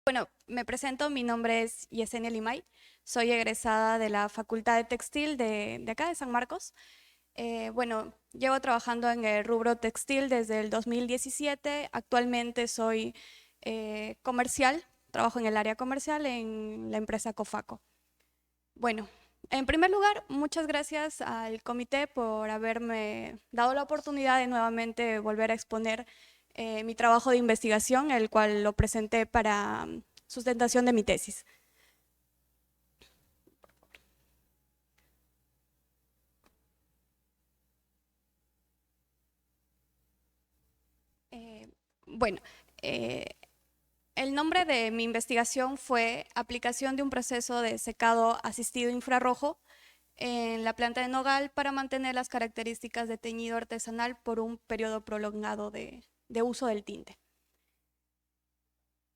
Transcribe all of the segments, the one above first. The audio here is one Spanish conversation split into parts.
Bueno, me presento, mi nombre es Yesenia Limay, soy egresada de la Facultad de Textil de acá, de San Marcos. Bueno, llevo trabajando en el rubro textil desde el 2017. Actualmente soy comercial, trabajo en el área comercial en la empresa Cofaco. Bueno, en primer lugar, muchas gracias al comité por haberme dado la oportunidad de nuevamente volver a exponer mi trabajo de investigación, el cual lo presenté para sustentación de mi tesis. Eh, bueno, eh, el nombre de mi investigación fue aplicación de un proceso de secado asistido infrarrojo en la planta de nogal para mantener las características de teñido artesanal por un periodo prolongado de uso del tinte.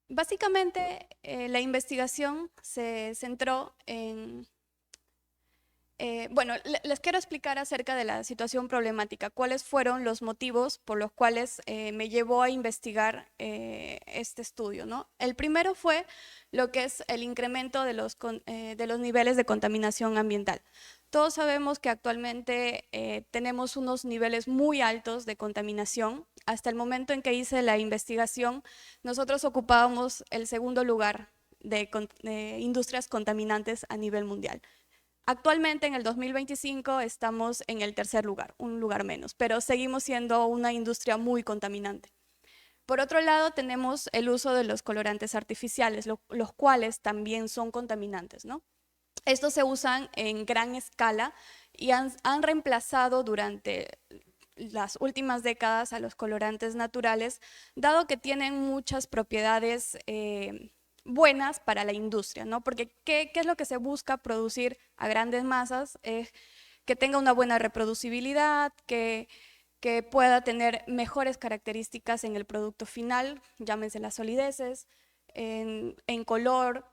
Básicamente, la investigación se centró en bueno, les quiero explicar acerca de la situación problemática, cuáles fueron los motivos por los cuales me llevó a investigar este estudio, ¿no? El primero fue lo que es el incremento de los niveles de contaminación ambiental. Todos sabemos que actualmente tenemos unos niveles muy altos de contaminación. Hasta el momento en que hice la investigación, nosotros ocupábamos el segundo lugar de industrias contaminantes a nivel mundial. Actualmente, en el 2025, estamos en el tercer lugar, un lugar menos, pero seguimos siendo una industria muy contaminante. Por otro lado, tenemos el uso de los colorantes artificiales, los cuales también son contaminantes, ¿no? Estos se usan en gran escala y han reemplazado durante las últimas décadas a los colorantes naturales, dado que tienen muchas propiedades buenas para la industria, ¿no? Porque ¿qué es lo que se busca producir a grandes masas? Que tenga una buena reproducibilidad, que pueda tener mejores características en el producto final, llámense las solideces, en color,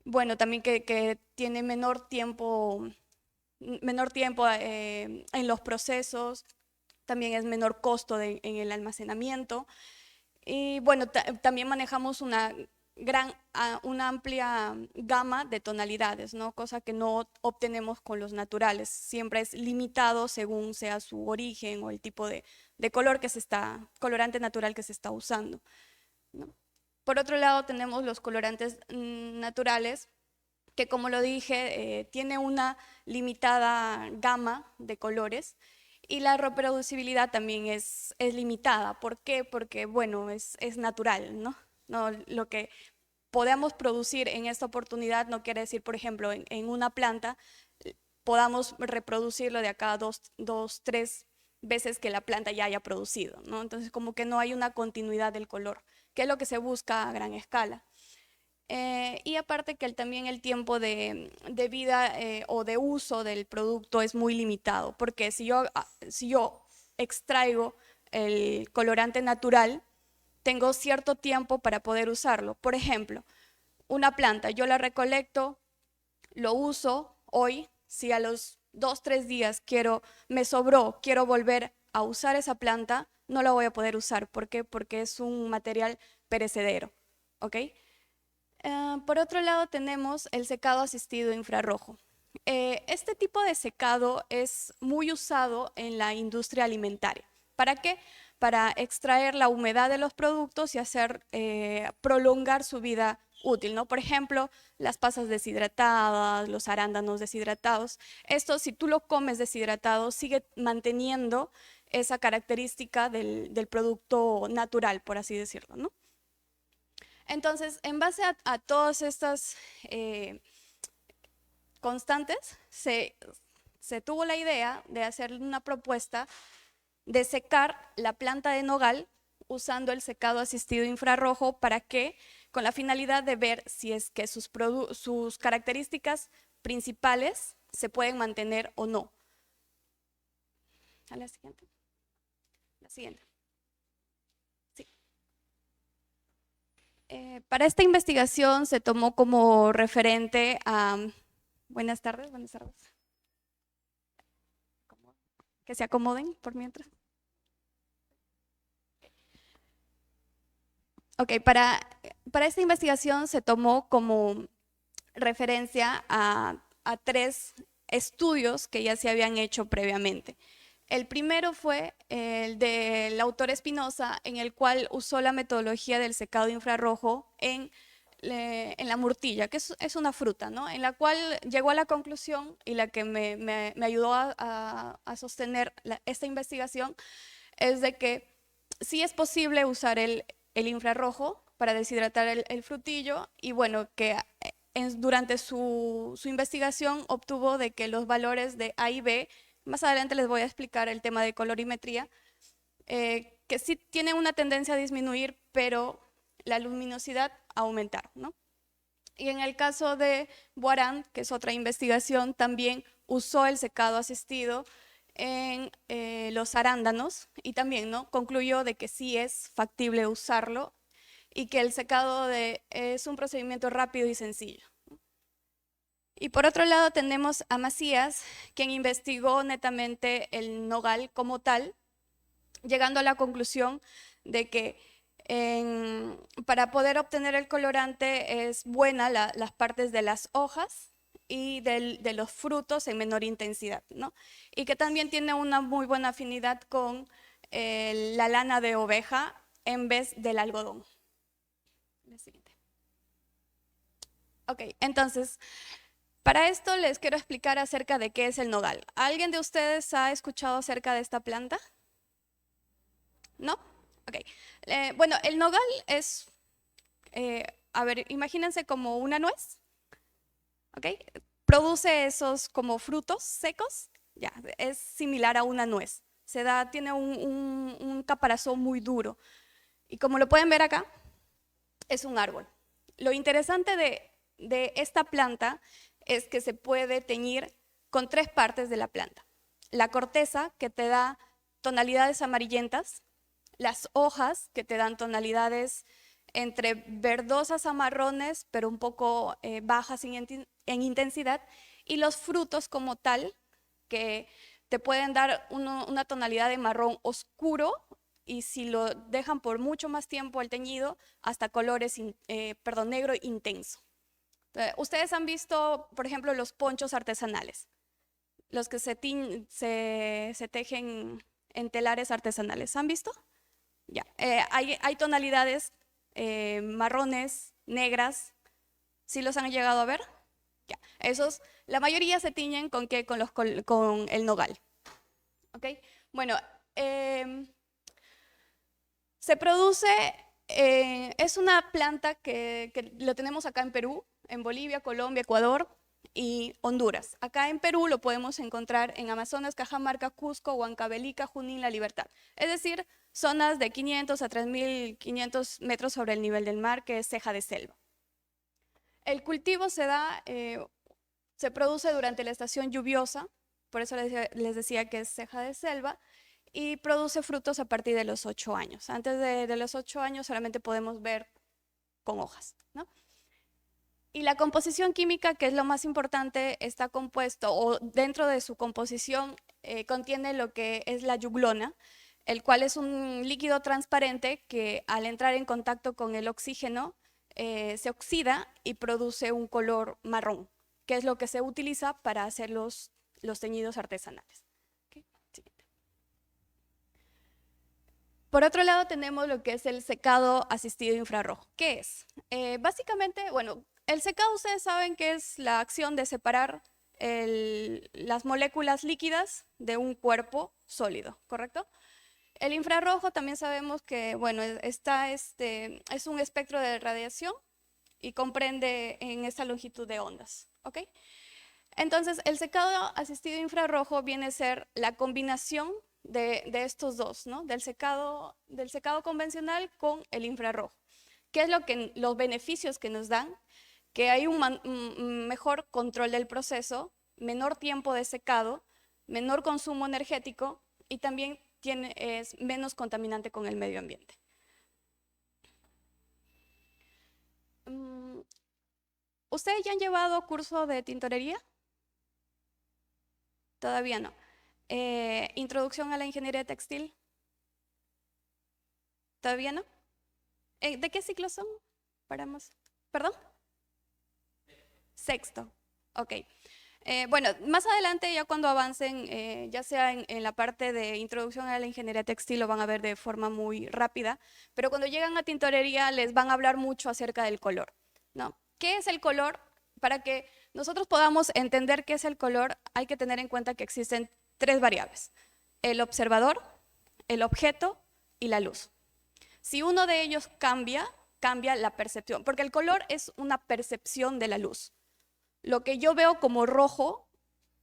bueno, también que tiene menor tiempo en los procesos, también es menor costo en el almacenamiento. Y bueno, también manejamos una amplia gama de tonalidades, ¿no? Cosa que no obtenemos con los naturales. Siempre es limitado según sea su origen o el tipo de color colorante natural que se está usando, ¿no? Por otro lado, tenemos los colorantes naturales, que como lo dije, tiene una limitada gama de colores y la reproducibilidad también es limitada. ¿Por qué? Porque, bueno, es natural, ¿no? No, lo que podamos producir en esta oportunidad no quiere decir, por ejemplo, en una planta podamos reproducirlo de acá tres veces que la planta ya haya producido, ¿no? Entonces, como que no hay una continuidad del color, que es lo que se busca a gran escala. Y aparte que también el tiempo de vida o de uso del producto es muy limitado, porque si yo extraigo el colorante natural, tengo cierto tiempo para poder usarlo. Por ejemplo, una planta, yo la recolecto, lo uso hoy, si a los 2, 3 días me sobró, quiero volver a usar esa planta, no la voy a poder usar. ¿Por qué? Porque es un material perecedero, ¿ok? Por otro lado, tenemos el secado asistido infrarrojo. Este tipo de secado es muy usado en la industria alimentaria. ¿Para qué? Para extraer la humedad de los productos y hacer prolongar su vida útil, ¿no? Por ejemplo, las pasas deshidratadas, los arándanos deshidratados. Esto, si tú lo comes deshidratado, sigue manteniendo esa característica del producto natural, por así decirlo, ¿no? Entonces, en base a todas estas eh, constantes, se tuvo la idea de hacer una propuesta de secar la planta de nogal usando el secado asistido infrarrojo. ¿Para qué? Con la finalidad de ver si es que sus características principales se pueden mantener o no. A la siguiente. La siguiente. Sí. Para esta investigación se tomó como referente a... Buenas tardes, buenas tardes. Que se acomoden por mientras. Ok, para esta investigación se tomó como referencia a 3 estudios que ya se habían hecho previamente. El primero fue el del autor Espinosa, en el cual usó la metodología del secado infrarrojo en la murtilla, que es una fruta, ¿no? En la cual llegó a la conclusión, y la que me ayudó a sostener esta investigación, es de que sí es posible usar el infrarrojo para deshidratar el frutillo, y bueno, que durante su investigación obtuvo de que los valores de A y B, más adelante les voy a explicar el tema de colorimetría, que sí tienen una tendencia a disminuir, pero la luminosidad a aumentar, ¿no? Y en el caso de Boirand, que es otra investigación, también usó el secado asistido en los arándanos, y también, ¿no?, concluyó de que sí es factible usarlo y que el secado es un procedimiento rápido y sencillo. Y por otro lado tenemos a Macías, quien investigó netamente el nogal como tal, llegando a la conclusión de que para poder obtener el colorante es buena las partes de las hojas y de los frutos en menor intensidad, ¿no? Y que también tiene una muy buena afinidad con la lana de oveja en vez del algodón. La siguiente. Ok, entonces, para esto les quiero explicar acerca de qué es el nogal. ¿Alguien de ustedes ha escuchado acerca de esta planta? ¿No? Ok. Bueno, el nogal es, a ver, imagínense como una nuez, ¿ok? Produce esos como frutos secos, ya, es similar a una nuez. Tiene un caparazón muy duro. Y como lo pueden ver acá, es un árbol. Lo interesante de esta planta es que se puede teñir con 3 partes de la planta. La corteza, que te da tonalidades amarillentas, las hojas, que te dan tonalidades entre verdosas a marrones, pero un poco bajas en intensidad, y los frutos como tal, que te pueden dar una tonalidad de marrón oscuro, y si lo dejan por mucho más tiempo el teñido, hasta colores, negro intenso. Ustedes han visto, por ejemplo, los ponchos artesanales, los que se tejen en telares artesanales. ¿Han visto? Ya. Hay tonalidades marrones, negras. ¿Sí los han llegado a ver? Ya. La mayoría se tiñen ¿con qué? Con el nogal. ¿Ok? Bueno, se produce, es una planta que lo tenemos acá en Perú, en Bolivia, Colombia, Ecuador y Honduras. Acá en Perú lo podemos encontrar en Amazonas, Cajamarca, Cusco, Huancavelica, Junín, La Libertad. Es decir, zonas de 500 a 3.500 metros sobre el nivel del mar, que es ceja de selva. El cultivo se produce durante la estación lluviosa, por eso les decía que es ceja de selva, y produce frutos a partir de los 8 años. Antes de los 8 años solamente podemos ver con hojas, ¿no? Y la composición química, que es lo más importante, está compuesto, o dentro de su composición contiene lo que es la yuglona, el cual es un líquido transparente que al entrar en contacto con el oxígeno se oxida y produce un color marrón, que es lo que se utiliza para hacer los teñidos artesanales. ¿Okay? Por otro lado tenemos lo que es el secado asistido infrarrojo. ¿Qué es? Básicamente, bueno, el secado ustedes saben que es la acción de separar las moléculas líquidas de un cuerpo sólido, ¿correcto? El infrarrojo también sabemos que, bueno, es un espectro de radiación y comprende en esta longitud de ondas, ¿ok? Entonces, el secado asistido infrarrojo viene a ser la combinación de estos dos, ¿no? Del secado convencional con el infrarrojo. ¿Qué es los beneficios que nos dan? Que hay un mejor control del proceso, menor tiempo de secado, menor consumo energético y también es menos contaminante con el medio ambiente. ¿Ustedes ya han llevado curso de tintorería? Todavía no. ¿Introducción a la ingeniería textil? ¿Todavía no? ¿De qué ciclo son? paramos. ¿Perdón? Sexto. Ok. Bueno, más adelante, ya cuando avancen, ya sea en la parte de introducción a la ingeniería textil, lo van a ver de forma muy rápida, pero cuando llegan a tintorería les van a hablar mucho acerca del color, ¿no? ¿Qué es el color? Para que nosotros podamos entender qué es el color, hay que tener en cuenta que existen tres variables: el observador, el objeto y la luz. Si uno de ellos cambia, cambia la percepción, porque el color es una percepción de la luz. Lo que yo veo como rojo,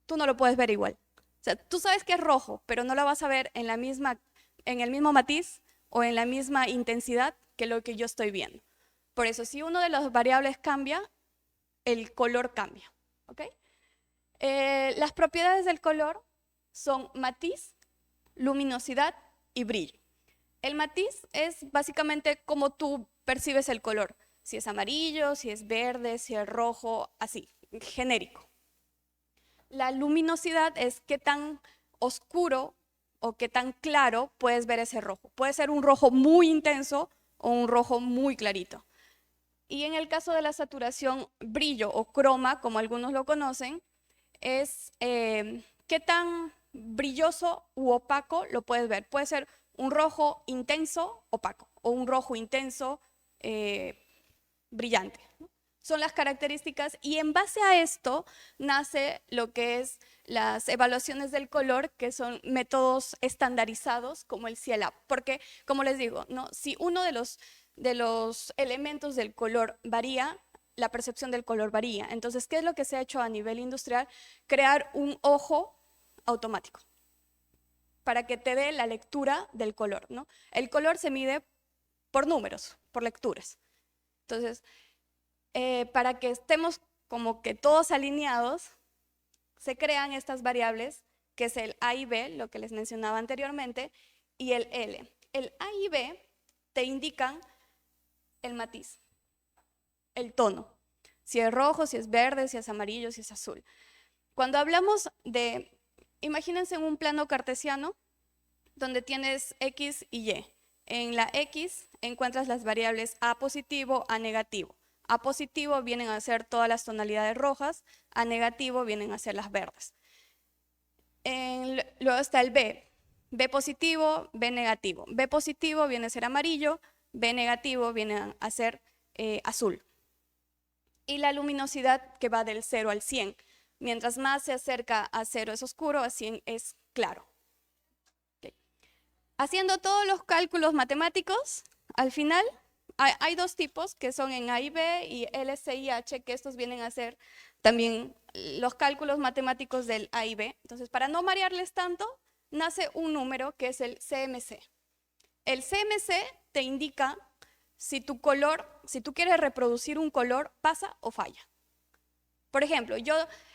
tú no lo puedes ver igual. O sea, tú sabes que es rojo, pero no lo vas a ver en el mismo matiz o en la misma intensidad que lo que yo estoy viendo. Por eso, si uno de las variables cambia, el color cambia. ¿Ok? Las propiedades del color son matiz, luminosidad y brillo. El matiz es básicamente cómo tú percibes el color. Si es amarillo, si es verde, si es rojo, así, genérico. La luminosidad es qué tan oscuro o qué tan claro puedes ver ese rojo. Puede ser un rojo muy intenso o un rojo muy clarito. Y en el caso de la saturación, brillo o croma, como algunos lo conocen, es qué tan brilloso u opaco lo puedes ver. Puede ser un rojo intenso, opaco, o un rojo intenso, brillante, ¿no? Son las características, y en base a esto nace lo que es las evaluaciones del color, que son métodos estandarizados como el CIELAB. Porque, como les digo, ¿no? Si uno de los elementos del color varía, la percepción del color varía. Entonces, ¿qué es lo que se ha hecho a nivel industrial? Crear un ojo automático para que te dé la lectura del color, ¿no? El color se mide por números, por lecturas. Entonces, para que estemos como que todos alineados, se crean estas variables, que es el A y B, lo que les mencionaba anteriormente, y el L. El A y B te indican el matiz, el tono, si es rojo, si es verde, si es amarillo, si es azul. Cuando hablamos de, imagínense un plano cartesiano donde tienes X y Y. En la X encuentras las variables A positivo, A negativo. A positivo vienen a ser todas las tonalidades rojas, A negativo vienen a ser las verdes. Luego está el B. B positivo, B negativo. B positivo viene a ser amarillo, B negativo viene a ser azul. Y la luminosidad, que va del 0 al 100. Mientras más se acerca a 0 es oscuro, a 100 es claro. Okay. Haciendo todos los cálculos matemáticos, al final hay dos tipos que son en A y B y LCIH, que estos vienen a ser también los cálculos matemáticos del A y B. Entonces, para no marearles tanto, nace un número que es el CMC. El CMC te indica si tu color, si tú quieres reproducir un color, pasa o falla. Por ejemplo,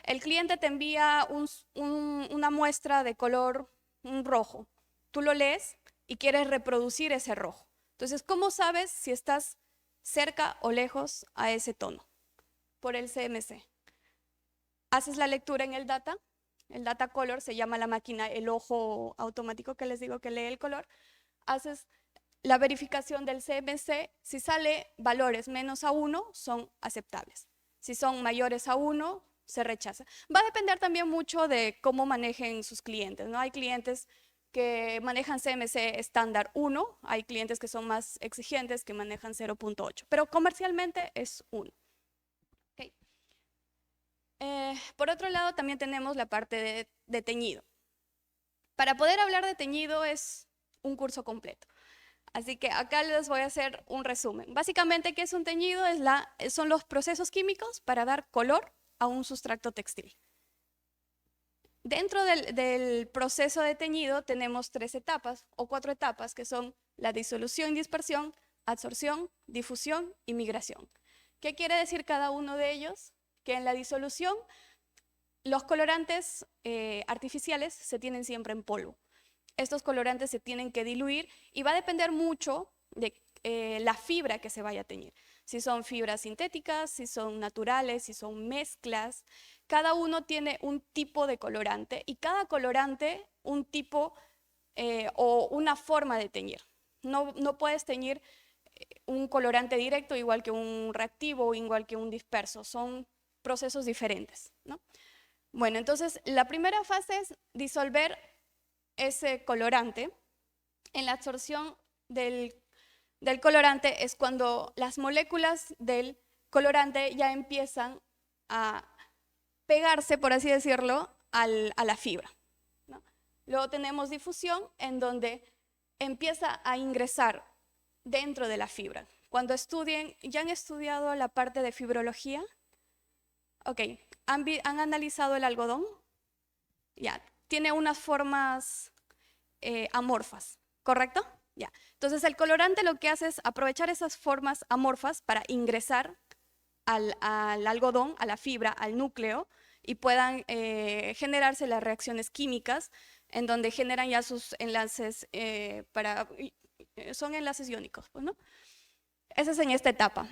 el cliente te envía una muestra de color rojo. Tú lo lees y quieres reproducir ese rojo. Entonces, ¿cómo sabes si estás cerca o lejos a ese tono? Por el CMC. Haces la lectura en el data color se llama la máquina, el ojo automático que les digo que lee el color. Haces la verificación del CMC, si sale valores menos a 1, son aceptables. Si son mayores a 1, se rechaza. Va a depender también mucho de cómo manejen sus clientes, ¿no? Hay clientes que manejan CMC estándar 1, hay clientes que son más exigentes que manejan 0.8, pero comercialmente es 1. Okay. Por otro lado, también tenemos la parte de teñido. Para poder hablar de teñido es un curso completo. Así que acá les voy a hacer un resumen. Básicamente, ¿qué es un teñido? Son los procesos químicos para dar color a un sustrato textil. Dentro del proceso de teñido tenemos 3 etapas o 4 etapas, que son la disolución y dispersión, absorción, difusión y migración. ¿Qué quiere decir cada uno de ellos? Que en la disolución los colorantes artificiales se tienen siempre en polvo. Estos colorantes se tienen que diluir y va a depender mucho de la fibra que se vaya a teñir. Si son fibras sintéticas, si son naturales, si son mezclas. Cada uno tiene un tipo de colorante y cada colorante un tipo o una forma de teñir. No puedes teñir un colorante directo igual que un reactivo o igual que un disperso. Son procesos diferentes, ¿no? Bueno, entonces la primera fase es disolver ese colorante. En la absorción del colorante es cuando las moléculas del colorante ya empiezan a pegarse, por así decirlo, a la fibra, ¿no? Luego tenemos difusión, en donde empieza a ingresar dentro de la fibra. Cuando estudien, ¿ya han estudiado la parte de fibrología? Ok, ¿han analizado el algodón? Ya, tiene unas formas amorfas, ¿correcto? Ya. Entonces el colorante lo que hace es aprovechar esas formas amorfas para ingresar al algodón, a la fibra, al núcleo, y puedan generarse las reacciones químicas en donde generan ya sus enlaces son enlaces iónicos, pues, ¿no? Esa es en esta etapa.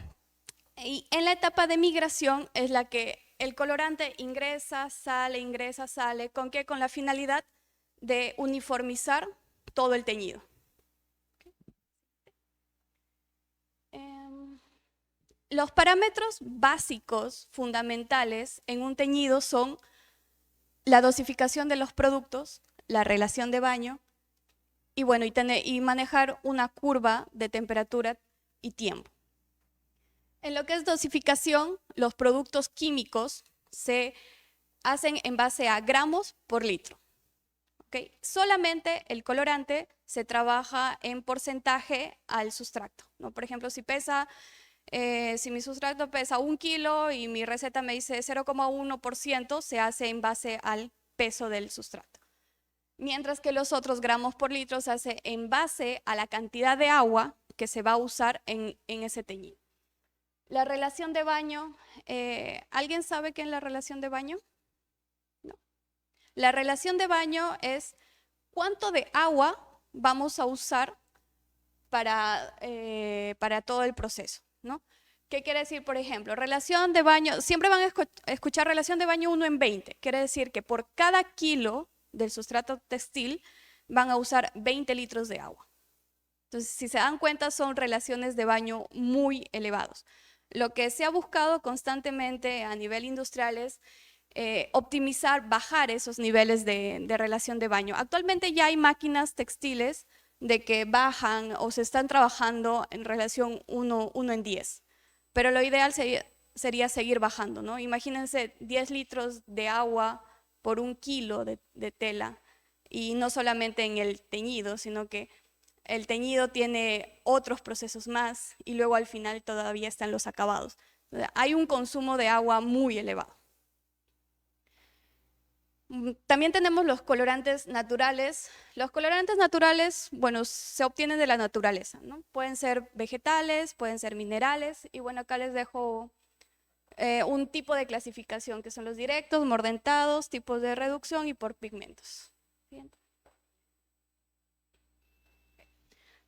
Y en la etapa de migración es la que el colorante ingresa, sale. ¿Con qué? Con la finalidad de uniformizar todo el teñido. Los parámetros básicos, fundamentales en un teñido son la dosificación de los productos, la relación de baño y, bueno, y manejar una curva de temperatura y tiempo. En lo que es dosificación, los productos químicos se hacen en base a gramos por litro. ¿Okay? Solamente el colorante se trabaja en porcentaje al sustrato, ¿no? Por ejemplo, si mi sustrato pesa 1 kilo y mi receta me dice 0,1%, se hace en base al peso del sustrato. Mientras que los otros gramos por litro se hace en base a la cantidad de agua que se va a usar en ese teñido. La relación de baño, ¿alguien sabe qué es la relación de baño? No. La relación de baño es cuánto de agua vamos a usar para todo el proceso, ¿no? ¿Qué quiere decir, por ejemplo? Relación de baño, siempre van a escuchar relación de baño 1 en 20. Quiere decir que por cada kilo del sustrato textil van a usar 20 litros de agua. Entonces, si se dan cuenta, son relaciones de baño muy elevados. Lo que se ha buscado constantemente a nivel industrial es optimizar, bajar esos niveles de relación de baño. Actualmente ya hay máquinas textiles de que bajan o se están trabajando en relación 1 en 10. Pero lo ideal sería seguir bajando, ¿no? Imagínense 10 litros de agua por 1 kilo de tela, y no solamente en el teñido, sino que el teñido tiene otros procesos más y luego al final todavía están los acabados. Hay un consumo de agua muy elevado. También tenemos los colorantes naturales. Los colorantes naturales, bueno, se obtienen de la naturaleza, ¿no? Pueden ser vegetales, pueden ser minerales, y bueno, acá les dejo un tipo de clasificación, que son los directos, mordentados, tipos de reducción y por pigmentos. Siguiente.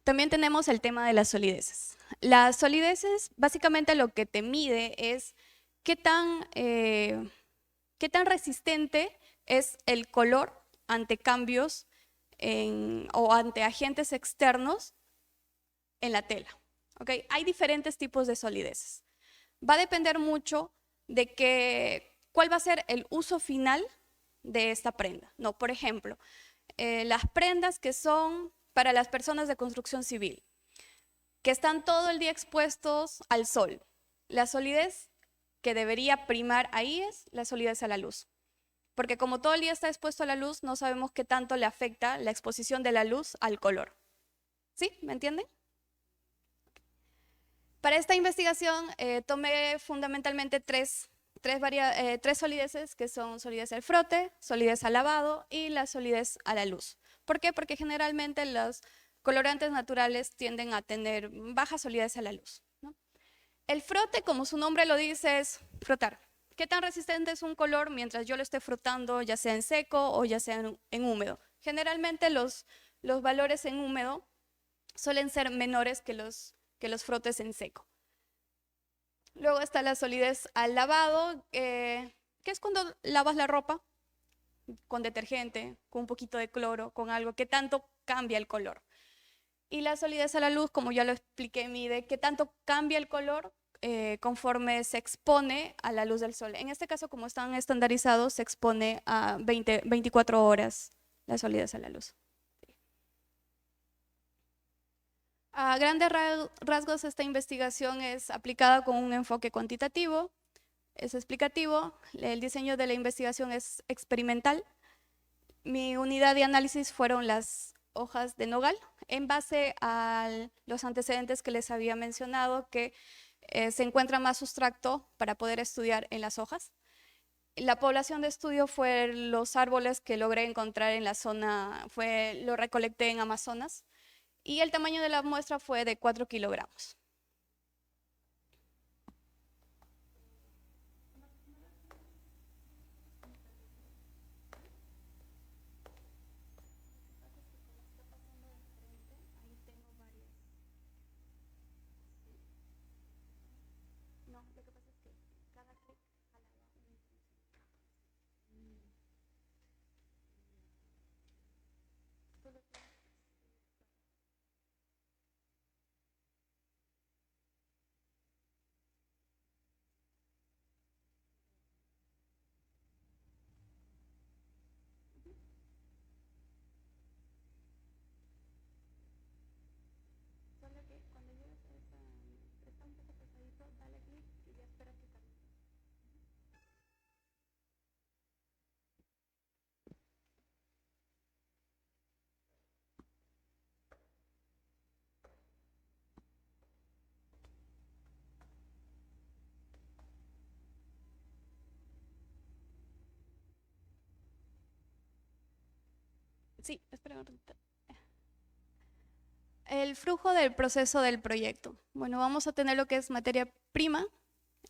También tenemos el tema de las solideces. Las solideces, básicamente lo que te mide es qué tan resistente es el color ante cambios o ante agentes externos en la tela. ¿Okay? Hay diferentes tipos de solideces. Va a depender mucho de cuál va a ser el uso final de esta prenda. No, por ejemplo, las prendas que son para las personas de construcción civil, que están todo el día expuestos al sol. La solidez que debería primar ahí es la solidez a la luz. Porque como todo el día está expuesto a la luz, no sabemos qué tanto le afecta la exposición de la luz al color. ¿Sí? ¿Me entienden? Para esta investigación tomé fundamentalmente tres solideces, que son solidez al frote, solidez al lavado y la solidez a la luz. ¿Por qué? Porque generalmente los colorantes naturales tienden a tener baja solidez a la luz, ¿no? El frote, como su nombre lo dice, es frotar. ¿Qué tan resistente es un color mientras yo lo esté frotando, ya sea en seco o ya sea en húmedo? Generalmente los valores en húmedo suelen ser menores que los frotes en seco. Luego está la solidez al lavado, que es cuando lavas la ropa con detergente, con un poquito de cloro, con algo que tanto cambia el color. Y la solidez a la luz, como ya lo expliqué, mide qué tanto cambia el color conforme se expone a la luz del sol. En este caso, como están estandarizados, se expone a 24 horas la solidez a la luz. A grandes rasgos, esta investigación es aplicada con un enfoque cuantitativo, es explicativo, el diseño de la investigación es experimental. Mi unidad de análisis fueron las hojas de nogal, en base a los antecedentes que les había mencionado, que se encuentra más sustrato para poder estudiar en las hojas. La población de estudio fue los árboles que logré encontrar en la zona, lo recolecté en Amazonas, y el tamaño de la muestra fue de 4 kilogramos. Sí, espera un ratito. El flujo del proceso del proyecto. Bueno, vamos a tener lo que es materia prima,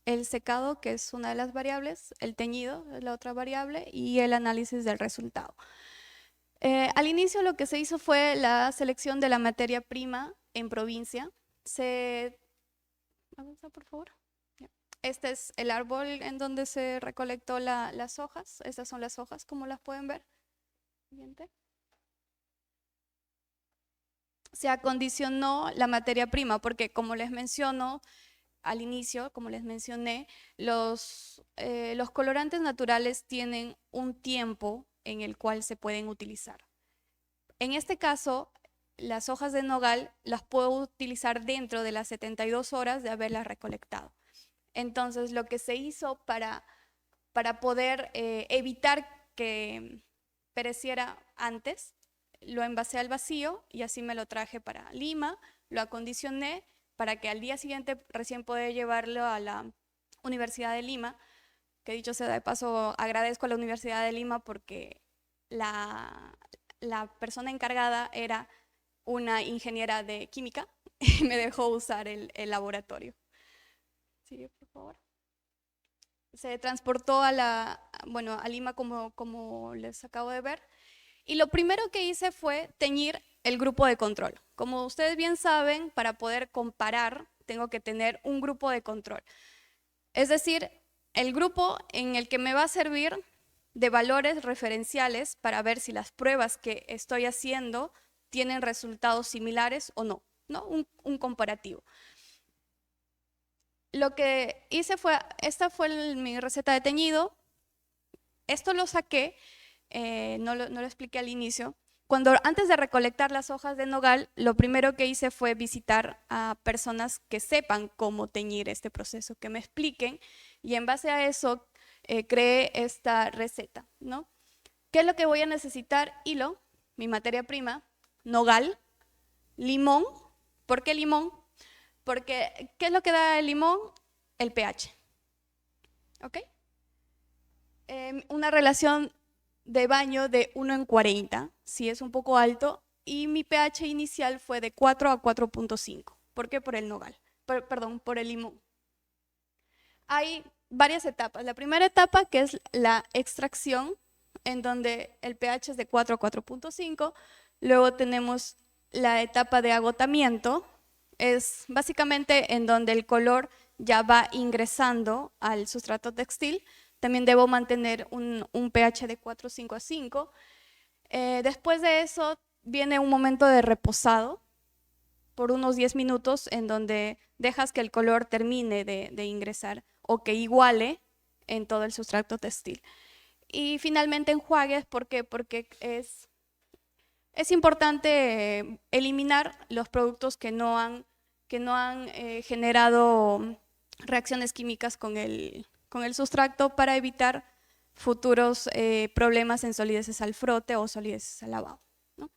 el secado, que es una de las variables, el teñido es la otra variable, y el análisis del resultado. Al inicio lo que se hizo fue la selección de la materia prima en provincia. Avanza, por favor. Este es el árbol en donde se recolectó las hojas. Estas son las hojas, como las pueden ver. Siguiente. Se acondicionó la materia prima porque, como les menciono al inicio, como les mencioné, los colorantes naturales tienen un tiempo en el cual se pueden utilizar. En este caso, las hojas de nogal las puedo utilizar dentro de las 72 horas de haberlas recolectado. Entonces, lo que se hizo para poder evitar que pereciera antes, lo envasé al vacío y así me lo traje para Lima, lo acondicioné para que al día siguiente recién poder llevarlo a la Universidad de Lima, que dicho sea de paso, agradezco a la Universidad de Lima porque la persona encargada era una ingeniera de química y me dejó usar el laboratorio. Sigue, por favor. Se transportó a Lima como les acabo de ver. Y lo primero que hice fue teñir el grupo de control. Como ustedes bien saben, para poder comparar, tengo que tener un grupo de control. Es decir, el grupo en el que me va a servir de valores referenciales para ver si las pruebas que estoy haciendo tienen resultados similares o no, ¿no? Un comparativo. Lo que hice fue, esta fue mi receta de teñido. Esto lo saqué, no lo expliqué al inicio. Antes de recolectar las hojas de nogal, lo primero que hice fue visitar a personas que sepan cómo teñir este proceso, que me expliquen, y en base a eso creé esta receta, ¿no? ¿Qué es lo que voy a necesitar? Hilo, mi materia prima, nogal, limón. ¿Por qué limón? Porque, ¿qué es lo que da el limón? El pH. ¿Ok? Una relación de baño de 1:40, sí es un poco alto, y mi pH inicial fue de 4 a 4.5. ¿Por qué? Por el nogal, perdón, por el limón. Hay varias etapas. La primera etapa, que es la extracción, en donde el pH es de 4 a 4.5. Luego tenemos la etapa de agotamiento, es básicamente en donde el color ya va ingresando al sustrato textil. También debo mantener un pH de 4,5 a 5. Después de eso viene un momento de reposado, por unos 10 minutos en donde dejas que el color termine de ingresar o que iguale en todo el sustrato textil. Y finalmente enjuagues, ¿por qué? Porque es importante eliminar los productos que no han generado reacciones químicas con el sustrato para evitar futuros problemas en solideces al frote o solideces al lavado, ¿no?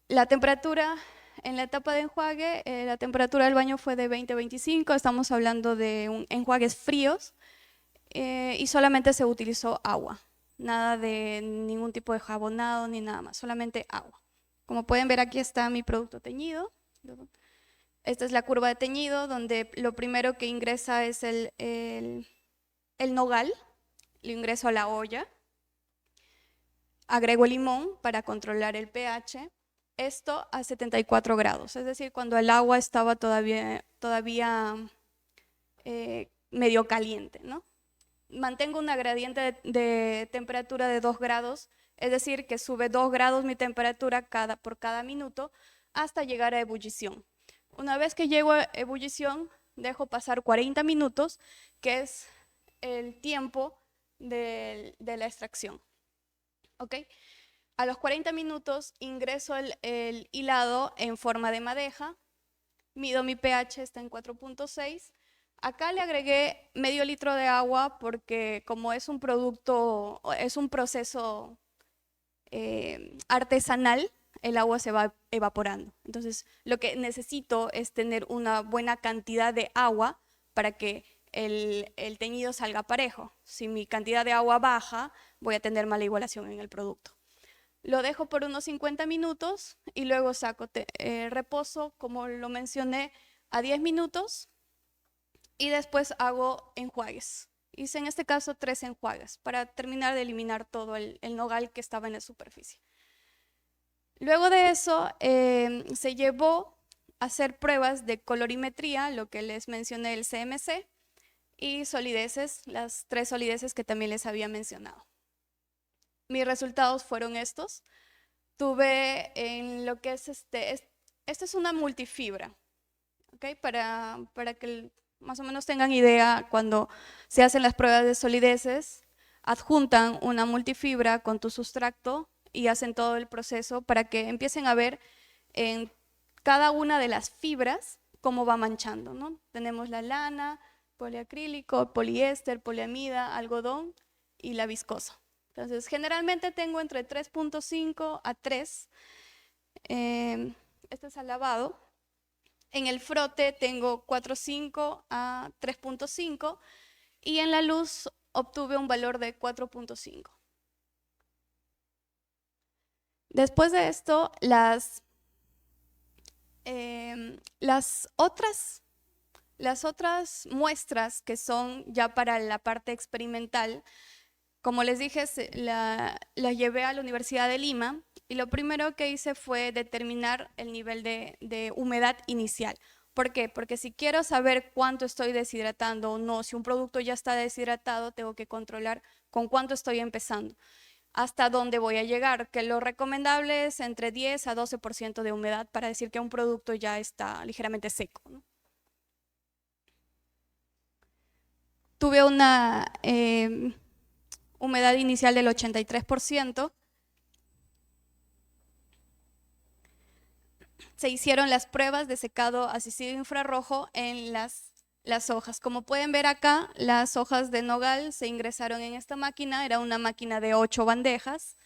La temperatura en la etapa de enjuague, la temperatura del baño fue de 20 a 25, estamos hablando de enjuagues fríos y solamente se utilizó agua, nada de ningún tipo de jabonado ni nada más, solamente agua. Como pueden ver, aquí está mi producto teñido. Esta es la curva de teñido, donde lo primero que ingresa es el nogal, lo ingreso a la olla, agrego el limón para controlar el pH, esto a 74 grados, es decir, cuando el agua estaba todavía medio caliente, ¿no? Mantengo una gradiente de temperatura de 2 grados, es decir, que sube 2 grados mi temperatura por cada minuto hasta llegar a ebullición. Una vez que llego a ebullición, dejo pasar 40 minutos, que es el tiempo de la extracción. ¿Ok? A los 40 minutos ingreso el hilado en forma de madeja, mido mi pH, está en 4.6. Acá le agregué medio litro de agua porque como es un producto, es un proceso artesanal, el agua se va evaporando. Entonces, lo que necesito es tener una buena cantidad de agua para que el teñido salga parejo. Si mi cantidad de agua baja, voy a tener mala igualación en el producto. Lo dejo por unos 50 minutos y luego saco reposo, como lo mencioné, a 10 minutos y después hago enjuagues. Hice en este caso 3 enjuagues para terminar de eliminar todo el nogal que estaba en la superficie. Luego de eso se llevó a hacer pruebas de colorimetría, lo que les mencioné, el CMC, y solideces, las 3 solideces que también les había mencionado. Mis resultados fueron estos. Tuve en lo que es esta es una multifibra, ¿okay? Para que más o menos tengan idea, cuando se hacen las pruebas de solideces, adjuntan una multifibra con tu sustrato y hacen todo el proceso para que empiecen a ver en cada una de las fibras cómo va manchando, ¿no? Tenemos la lana, poliacrílico, poliéster, poliamida, algodón y la viscosa. Entonces, generalmente tengo entre 3.5 a 3. Este es al lavado. En el frote tengo 4.5 a 3.5 y en la luz obtuve un valor de 4.5. Después de esto, las otras muestras que son ya para la parte experimental, como les dije, la llevé a la Universidad de Lima y lo primero que hice fue determinar el nivel de humedad inicial. ¿Por qué? Porque si quiero saber cuánto estoy deshidratando o no, si un producto ya está deshidratado, tengo que controlar con cuánto estoy empezando, hasta dónde voy a llegar, que lo recomendable es entre 10 a 12% de humedad para decir que un producto ya está ligeramente seco, ¿no? Tuve una humedad inicial del 83%. Se hicieron las pruebas de secado asistido infrarrojo en las hojas. Como pueden ver acá, las hojas de nogal se ingresaron en esta máquina, era una máquina de 8 bandejas.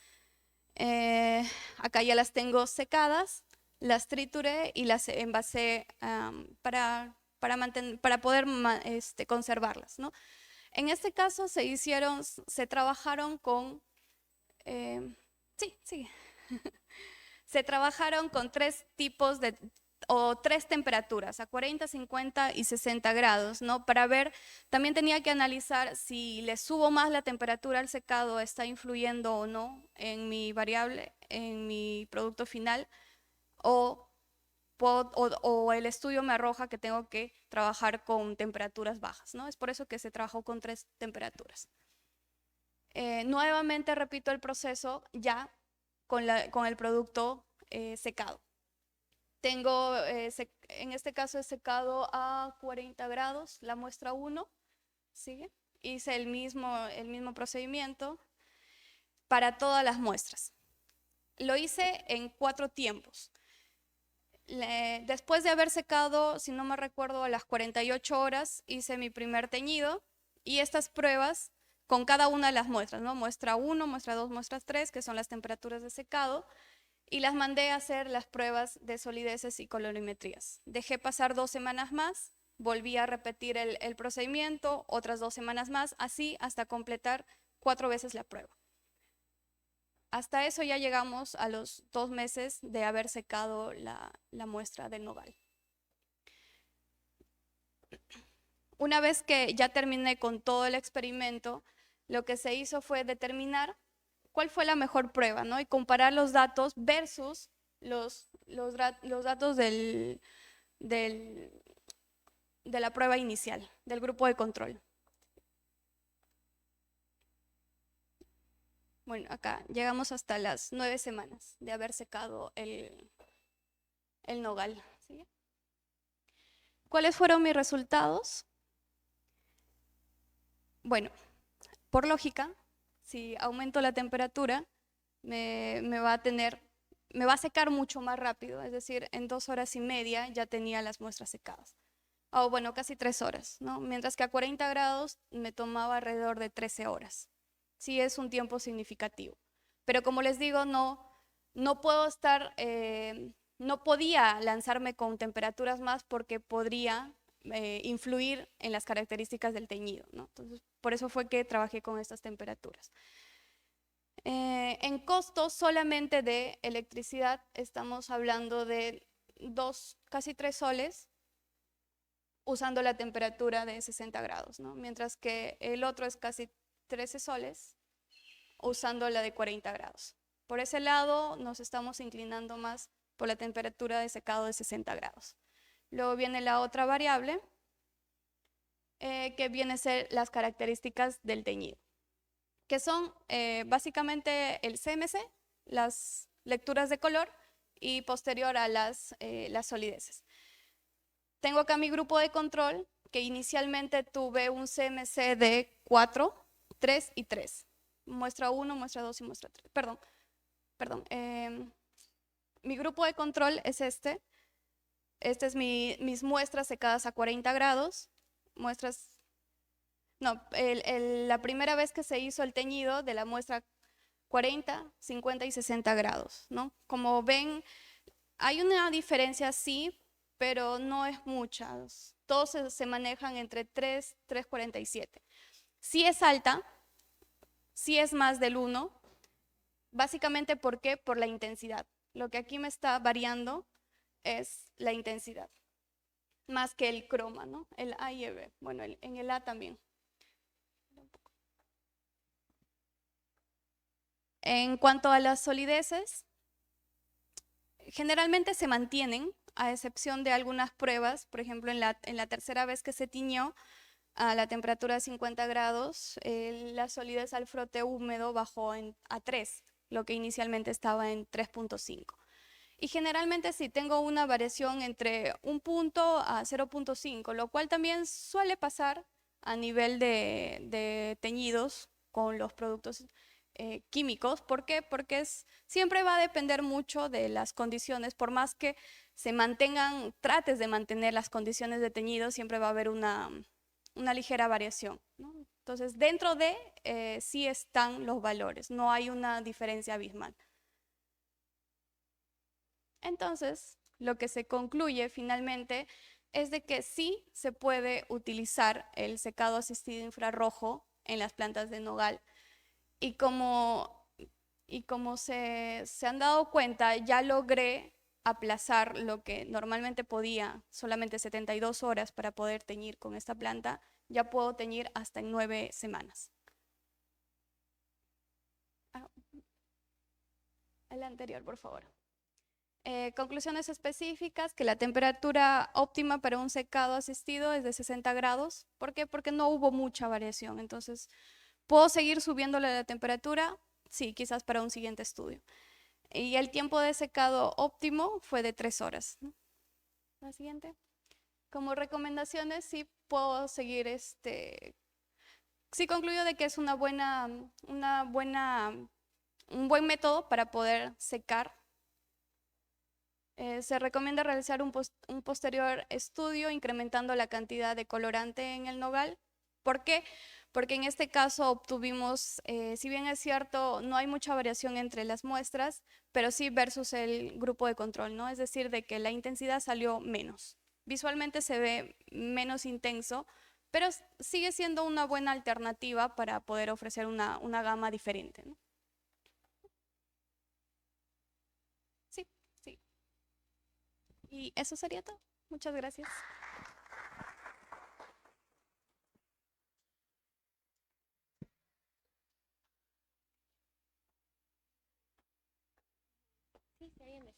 Acá ya las tengo secadas, las trituré y las envasé para poder conservarlas, ¿no? En este caso se trabajaron con, se trabajaron con 3 tipos o 3 temperaturas, a 40, 50 y 60 grados, ¿no? Para ver, también tenía que analizar si le subo más la temperatura al secado, está influyendo o no en mi variable, en mi producto final, o el estudio me arroja que tengo que trabajar con temperaturas bajas, ¿no? Es por eso que se trabajó con 3 temperaturas. Nuevamente repito el proceso ya con el producto secado. Tengo, en este caso he secado a 40 grados, la muestra 1, ¿sigue? Hice el mismo procedimiento para todas las muestras. Lo hice en 4 tiempos. Después de haber secado, si no me recuerdo, a las 48 horas, hice mi primer teñido y estas pruebas con cada una de las muestras, ¿no? Muestra 1, muestra 2, muestra 3, que son las temperaturas de secado, y las mandé a hacer las pruebas de solideces y colorimetrías. Dejé pasar 2 semanas más, volví a repetir el procedimiento, otras 2 semanas más, así hasta completar 4 veces la prueba. Hasta eso ya llegamos a los 2 meses de haber secado la muestra del nogal. Una vez que ya terminé con todo el experimento, lo que se hizo fue determinar cuál fue la mejor prueba, ¿no? Y comparar los datos versus los datos de la prueba inicial, del grupo de control. Bueno, acá llegamos hasta las 9 semanas de haber secado el nogal. ¿Sí? ¿Cuáles fueron mis resultados? Bueno, por lógica, si aumento la temperatura, me va a secar mucho más rápido, es decir, en 2 horas y media ya tenía las muestras secadas. O bueno, casi 3 horas, ¿no? Mientras que a 40 grados me tomaba alrededor de 13 horas. Sí es un tiempo significativo. Pero como les digo, no puedo no podía lanzarme con temperaturas más porque podría influir en las características del teñido, ¿no? Entonces, por eso fue que trabajé con estas temperaturas. En costos solamente de electricidad estamos hablando de casi 3 soles usando la temperatura de 60 grados, ¿no? Mientras que el otro es casi 13 soles usando la de 40 grados. Por ese lado nos estamos inclinando más por la temperatura de secado de 60 grados. Luego viene la otra variable, que viene a ser las características del teñido, que son básicamente el CMC, las lecturas de color y posterior a las solideces. Tengo acá mi grupo de control, que inicialmente tuve un CMC de 4, 3 y 3. Muestra 1, muestra 2 y muestra 3. Perdón. Mi grupo de control es este. Este es mis muestras secadas a 40 grados. La primera vez que se hizo el teñido de la muestra 40, 50 y 60 grados, ¿no? Como ven, hay una diferencia sí, pero no es mucha. Todos se manejan entre 3, 3,47. Sí es alta, sí es más del 1, básicamente ¿por qué? Por la intensidad. Lo que aquí me está variando es la intensidad, más que el croma, ¿no? El A y el B. Bueno, en el A también. En cuanto a las solideces, generalmente se mantienen, a excepción de algunas pruebas. Por ejemplo, en la tercera vez que se tiñó a la temperatura de 50 grados, la solidez al frote húmedo bajó a 3, lo que inicialmente estaba en 3,5. Y generalmente sí tengo una variación entre 1 punto a 0,5, lo cual también suele pasar a nivel de teñidos con los productos químicos. ¿Por qué? Porque siempre va a depender mucho de las condiciones. Por más que trates de mantener las condiciones de teñido, siempre va a haber una ligera variación, ¿no? Entonces, dentro de sí están los valores, no hay una diferencia abismal. Entonces, lo que se concluye finalmente es de que sí se puede utilizar el secado asistido infrarrojo en las plantas de nogal, y como se han dado cuenta, ya logré aplazar lo que normalmente podía, solamente 72 horas para poder teñir con esta planta, ya puedo teñir hasta en 9 semanas. El anterior, por favor. Conclusiones específicas, que la temperatura óptima para un secado asistido es de 60 grados. ¿Por qué? Porque no hubo mucha variación. Entonces, ¿puedo seguir subiéndole la temperatura? Sí, quizás para un siguiente estudio. Y el tiempo de secado óptimo fue de 3 horas, ¿no? La siguiente. Como recomendaciones, sí puedo seguir sí concluyo de que es un buen método para poder secar. Se recomienda realizar un posterior estudio incrementando la cantidad de colorante en el nogal. ¿Por qué? Porque en este caso obtuvimos, si bien es cierto, no hay mucha variación entre las muestras, pero sí versus el grupo de control, ¿no? Es decir, de que la intensidad salió menos. Visualmente se ve menos intenso, pero sigue siendo una buena alternativa para poder ofrecer una gama diferente, ¿no? Sí, sí. Y eso sería todo. Muchas gracias. Sí, sí, ahí en el-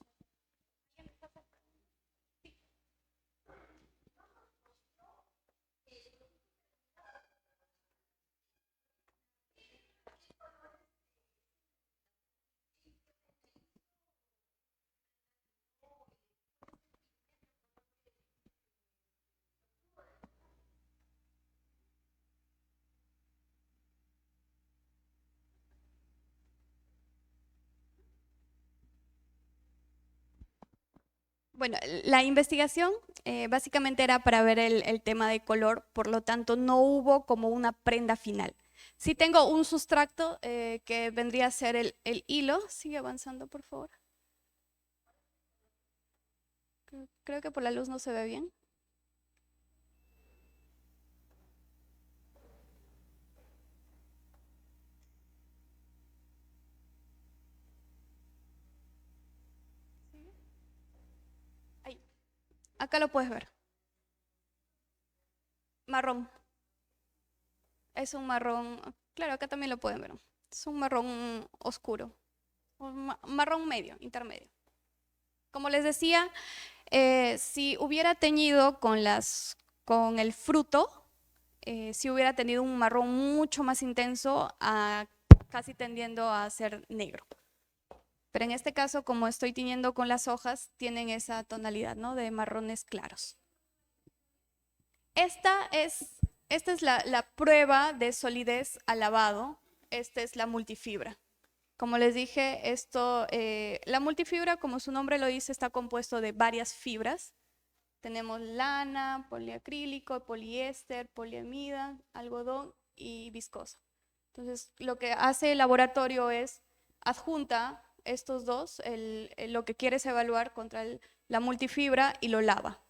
Bueno, la investigación básicamente era para ver el tema de color, por lo tanto no hubo como una prenda final. Sí tengo un sustracto que vendría a ser el hilo. Sigue avanzando, por favor. Creo que por la luz no se ve bien. Ahí. Acá lo puedes ver. Marrón. Es un marrón. Claro, acá también lo pueden ver. Es un marrón oscuro. Un marrón medio, intermedio. Como les decía, si hubiera teñido con el fruto, si hubiera tenido un marrón mucho más intenso, casi tendiendo a ser negro. Pero en este caso, como estoy tiñendo con las hojas, tienen esa tonalidad, ¿no? De marrones claros. Esta es, esta es la prueba de solidez al lavado. Esta es la multifibra. Como les dije, la multifibra, como su nombre lo dice, está compuesto de varias fibras. Tenemos lana, poliacrílico, poliéster, poliamida, algodón y viscosa. Entonces, lo que hace el laboratorio es adjunta estos dos, lo que quieres evaluar contra la multifibra y lo lava.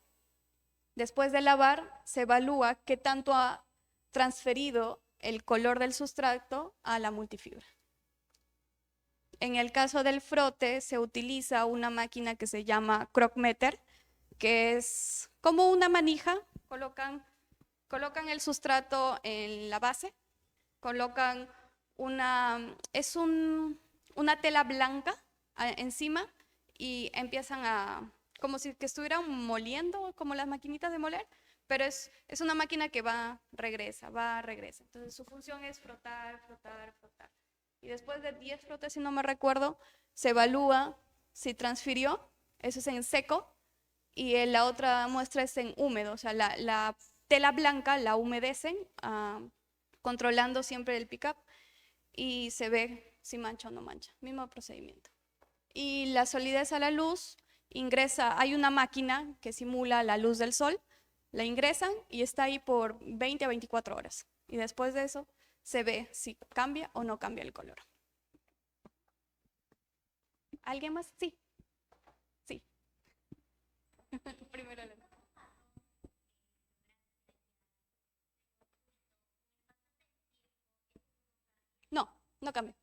Después de lavar, se evalúa qué tanto ha transferido el color del sustrato a la multifibra. En el caso del frote, se utiliza una máquina que se llama crockmeter, que es como una manija. Colocan el sustrato en la base, colocan una tela blanca encima y empiezan como si que estuvieran moliendo, como las maquinitas de moler, pero es una máquina que va, regresa. Entonces su función es frotar, frotar, frotar. Y después de 10 frotes, si no me recuerdo, se evalúa si transfirió, eso es en seco, y la otra muestra es en húmedo, o sea, la tela blanca la humedecen, controlando siempre el pick-up y se ve si mancha o no mancha, mismo procedimiento. Y la solidez a la luz hay una máquina que simula la luz del sol, la ingresan y está ahí por 20 a 24 horas. Y después de eso se ve si cambia o no cambia el color. ¿Alguien más? Sí, sí. Primero no, no cambia.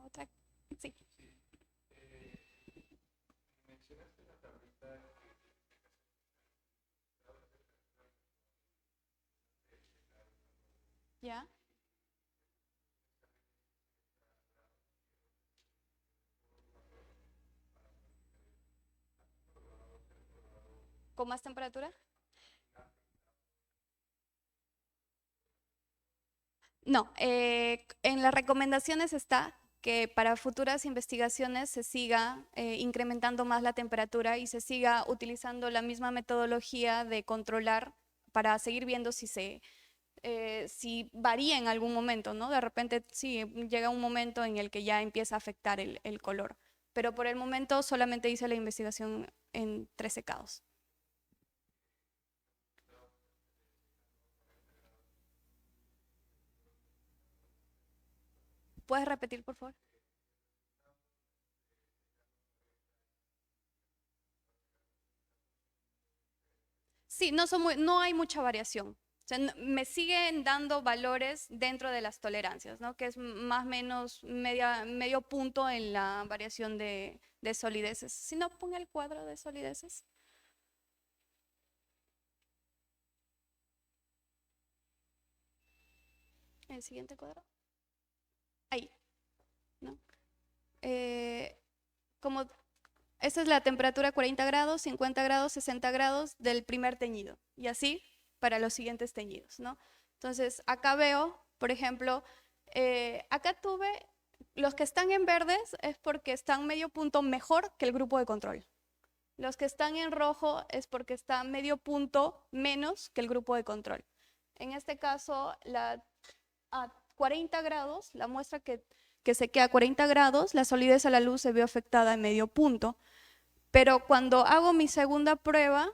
Otra. Sí. ¿Ya? ¿Con más temperatura? No, en las recomendaciones está que para futuras investigaciones se siga incrementando más la temperatura y se siga utilizando la misma metodología de controlar para seguir viendo si varía en algún momento, ¿no? De repente sí, llega un momento en el que ya empieza a afectar el color, pero por el momento solamente hice la investigación en 3 secados. ¿Puedes repetir, por favor? Sí, no hay mucha variación. O sea, me siguen dando valores dentro de las tolerancias, ¿no? Que es más o menos medio punto en la variación de solideces. Si no, ponga el cuadro de solideces. El siguiente cuadro. Ahí, ¿no? Eh, como esa es la temperatura 40 grados, 50 grados, 60 grados del primer teñido. Y así para los siguientes teñidos, ¿no? Entonces, acá veo, por ejemplo, acá tuve, los que están en verdes es porque están medio punto mejor que el grupo de control. Los que están en rojo es porque está medio punto menos que el grupo de control. En este caso, a 40 grados, la muestra que se queda a 40 grados, la solidez a la luz se vio afectada en medio punto. Pero cuando hago mi segunda prueba,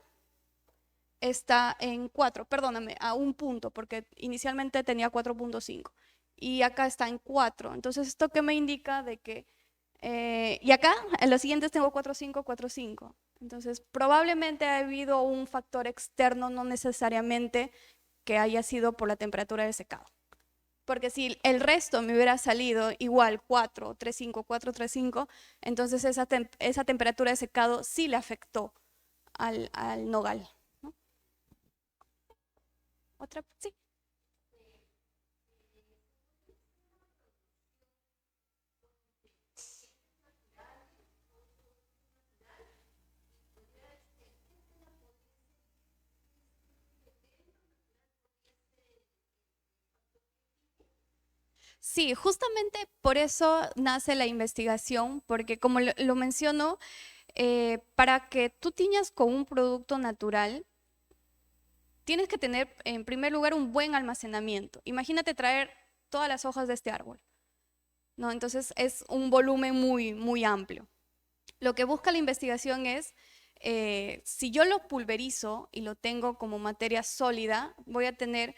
está en 4, perdóname, a un punto, porque inicialmente tenía 4.5 y acá está en 4. Entonces, ¿esto qué me indica de que, y acá en los siguientes tengo 4.5, 4.5. Entonces, probablemente ha habido un factor externo, no necesariamente que haya sido por la temperatura del secado. Porque si el resto me hubiera salido igual 4, 3.5, 4, 3.5, entonces esa temperatura de secado sí le afectó al nogal, ¿no? Otra, sí. Sí, justamente por eso nace la investigación, porque como lo menciono, para que tú tiñas con un producto natural, tienes que tener en primer lugar un buen almacenamiento. Imagínate traer todas las hojas de este árbol, ¿no? Entonces es un volumen muy amplio. Lo que busca la investigación es, si yo lo pulverizo y lo tengo como materia sólida, voy a tener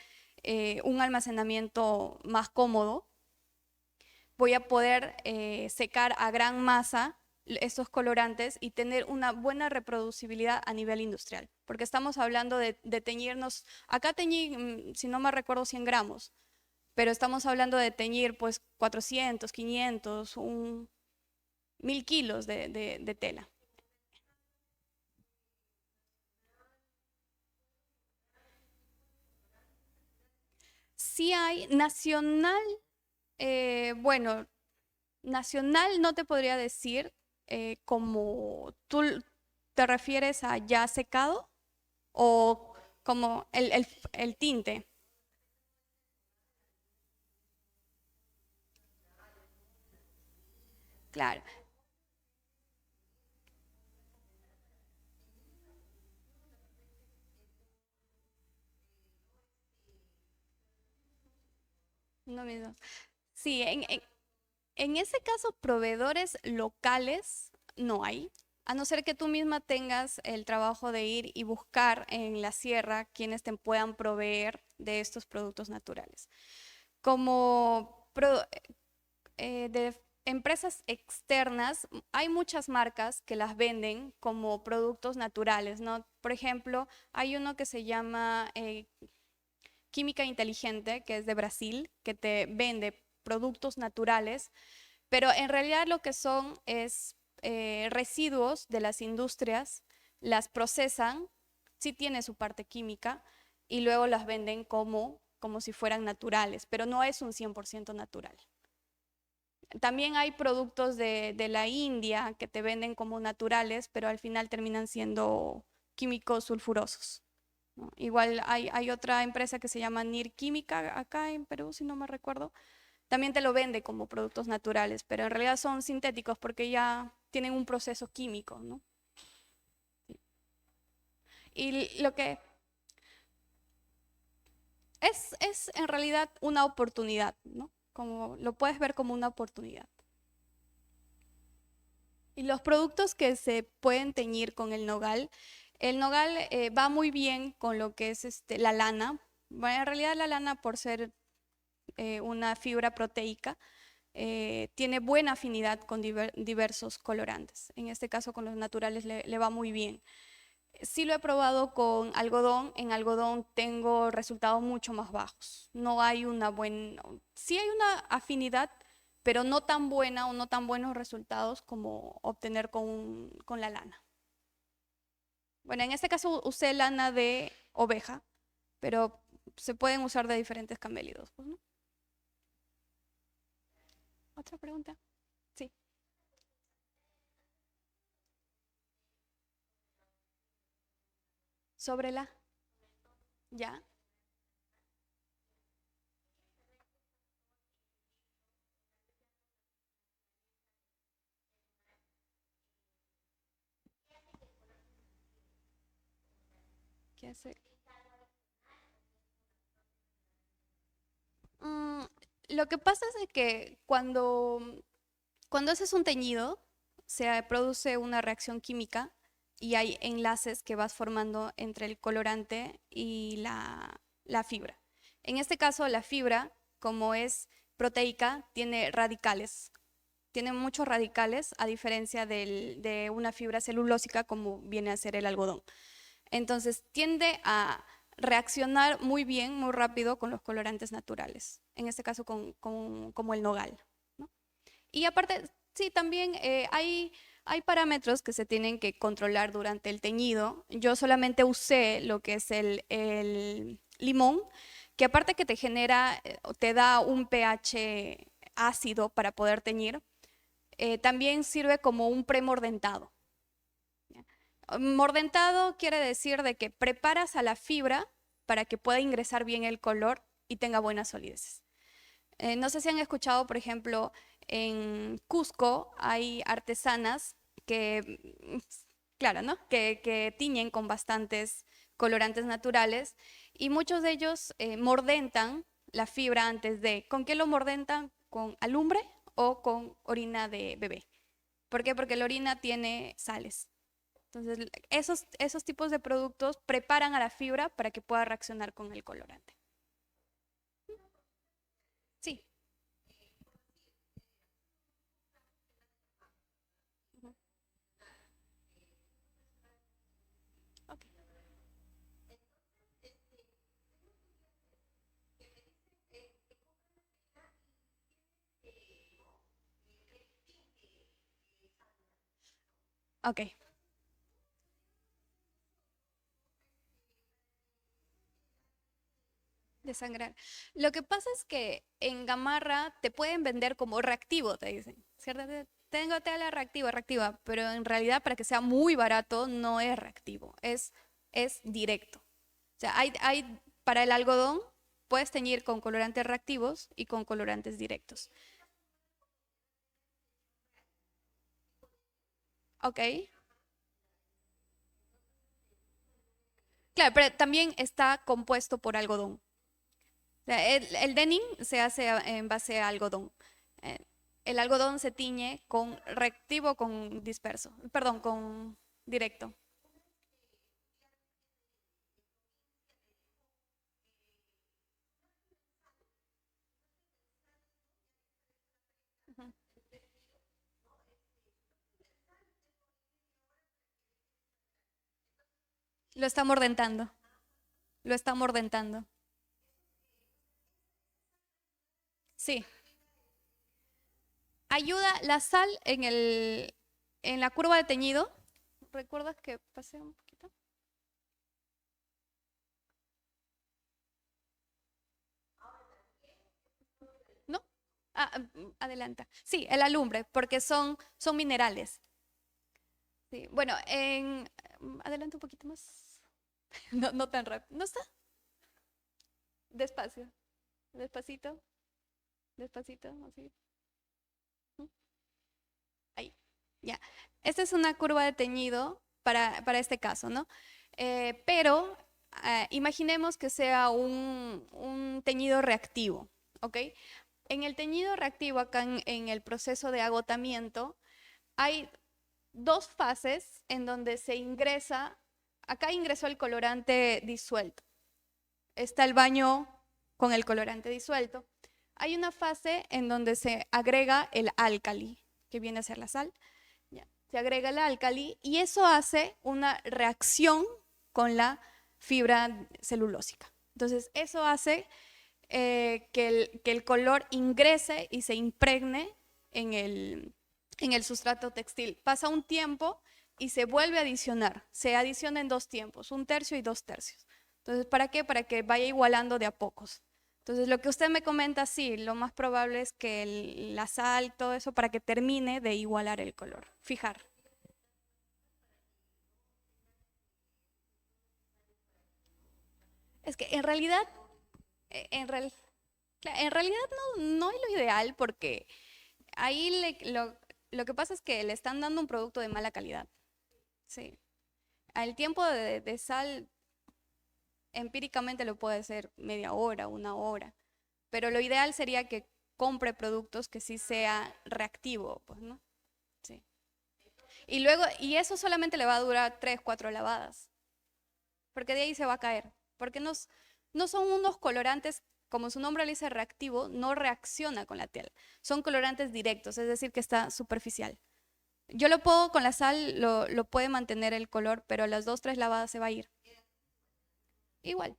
un almacenamiento más cómodo, voy a poder secar a gran masa estos colorantes y tener una buena reproducibilidad a nivel industrial, porque estamos hablando de teñirnos, acá teñí, si no me recuerdo, 100 gramos, pero estamos hablando de teñir pues 400, 500, 1000 kilos de tela. Sí hay nacional, bueno, nacional no te podría decir como tú te refieres a ya secado o como el tinte. Claro, no mismo. Sí, en ese caso, proveedores locales no hay, a no ser que tú misma tengas el trabajo de ir y buscar en la sierra quienes te puedan proveer de estos productos naturales. Como de empresas externas, hay muchas marcas que las venden como productos naturales, ¿no? Por ejemplo, hay uno que se llama Química Inteligente, que es de Brasil, que te vende productos naturales, pero en realidad lo que son es residuos de las industrias, las procesan, sí tiene su parte química, y luego las venden como si fueran naturales, pero no es un 100% natural. También hay productos de la India que te venden como naturales, pero al final terminan siendo químicos sulfurosos, ¿no? Igual hay otra empresa que se llama NIR Química acá en Perú, si no me recuerdo, también te lo vende como productos naturales, pero en realidad son sintéticos porque ya tienen un proceso químico, ¿no? Y lo que es en realidad una oportunidad, ¿no? Como lo puedes ver como una oportunidad. Y los productos que se pueden teñir con el nogal va muy bien con lo que es la lana. Bueno, en realidad la lana, por ser una fibra proteica, tiene buena afinidad con diversos colorantes. En este caso con los naturales le va muy bien. Sí lo he probado con algodón. En algodón tengo resultados mucho más bajos. No hay una buena, sí hay una afinidad, pero no tan buena o no tan buenos resultados como obtener con la lana. Bueno, en este caso usé lana de oveja, pero se pueden usar de diferentes camélidos, pues, ¿no? ¿Otra pregunta? Sí. Sobre la, ya. ¿Qué hace? Mm, lo que pasa es de que cuando haces un teñido, se produce una reacción química y hay enlaces que vas formando entre el colorante y la fibra. En este caso, la fibra, como es proteica, tiene radicales. Tiene muchos radicales, a diferencia de una fibra celulósica como viene a ser el algodón. Entonces, tiende a reaccionar muy bien, muy rápido con los colorantes naturales. En este caso, como el nogal, ¿no? Y aparte, sí, también hay parámetros que se tienen que controlar durante el teñido. Yo solamente usé lo que es el limón, que aparte que te genera, o te da un pH ácido para poder teñir, también sirve como un premordentado. ¿Ya? Mordentado quiere decir de que preparas a la fibra para que pueda ingresar bien el color y tenga buena solidez. No sé si han escuchado, por ejemplo, en Cusco hay artesanas que, claro, ¿no? Que tiñen con bastantes colorantes naturales y muchos de ellos mordentan la fibra antes de. ¿Con qué lo mordentan? ¿Con alumbre o con orina de bebé? ¿Por qué? Porque la orina tiene sales. Entonces, esos tipos de productos preparan a la fibra para que pueda reaccionar con el colorante. Sí. Ujú. Ok. Ok. Desangrar. Lo que pasa es que en Gamarra te pueden vender como reactivo, te dicen, ¿cierto? Tengo tela reactiva, reactiva, pero en realidad para que sea muy barato no es reactivo, es directo. O sea, para el algodón puedes teñir con colorantes reactivos y con colorantes directos. ¿Ok? Claro, pero también está compuesto por algodón. O sea, el denim se hace en base a algodón. Eh, el algodón se tiñe con reactivo o con disperso, perdón, con directo. Ujú. Lo está mordentando, lo está mordentando. Sí, ayuda la sal en la curva de teñido. ¿Recuerdas que pasé un poquito? ¿No? Adelanta. Sí, el alumbre, porque son minerales. Sí, bueno, adelanta un poquito más. No, no tan rápido. ¿No está? Despacio, despacito. Despacito, así. Ahí, ya. Esta es una curva de teñido para este caso, ¿no? Pero imaginemos que sea un teñido reactivo, ¿ok? En el teñido reactivo, acá en el proceso de agotamiento, hay dos fases en donde se ingresa, acá ingresó el colorante disuelto. Está el baño con el colorante disuelto. Hay una fase en donde se agrega el álcali, que viene a ser la sal. Ya. Se agrega el álcali y eso hace una reacción con la fibra celulósica. Entonces, eso hace que el color ingrese y se impregne en el sustrato textil. Pasa un tiempo y se vuelve a adicionar. Se adiciona en dos tiempos, un tercio y dos tercios. Entonces, ¿para qué? Para que vaya igualando de a pocos. Entonces, lo que usted me comenta, sí, lo más probable es que la sal, todo eso, para que termine de igualar el color, fijar. Es que en realidad, en, real- en realidad no es lo ideal porque ahí lo que pasa es que le están dando un producto de mala calidad. Sí. El tiempo de sal empíricamente lo puede ser media hora, una hora, pero lo ideal sería que compre productos que sí sea reactivo, pues, ¿no? Sí. Y luego, y eso solamente le va a durar 3, 4 lavadas, porque de ahí se va a caer, porque no son unos colorantes, como su nombre le dice reactivo, no reacciona con la tela, son colorantes directos, es decir, que está superficial. Yo lo puedo con la sal, lo puede mantener el color, pero a las 2, 3 lavadas se va a ir. Igual.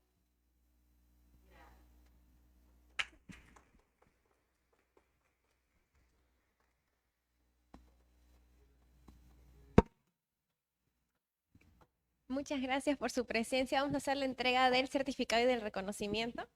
Muchas gracias por su presencia. Vamos a hacer la entrega del certificado y del reconocimiento.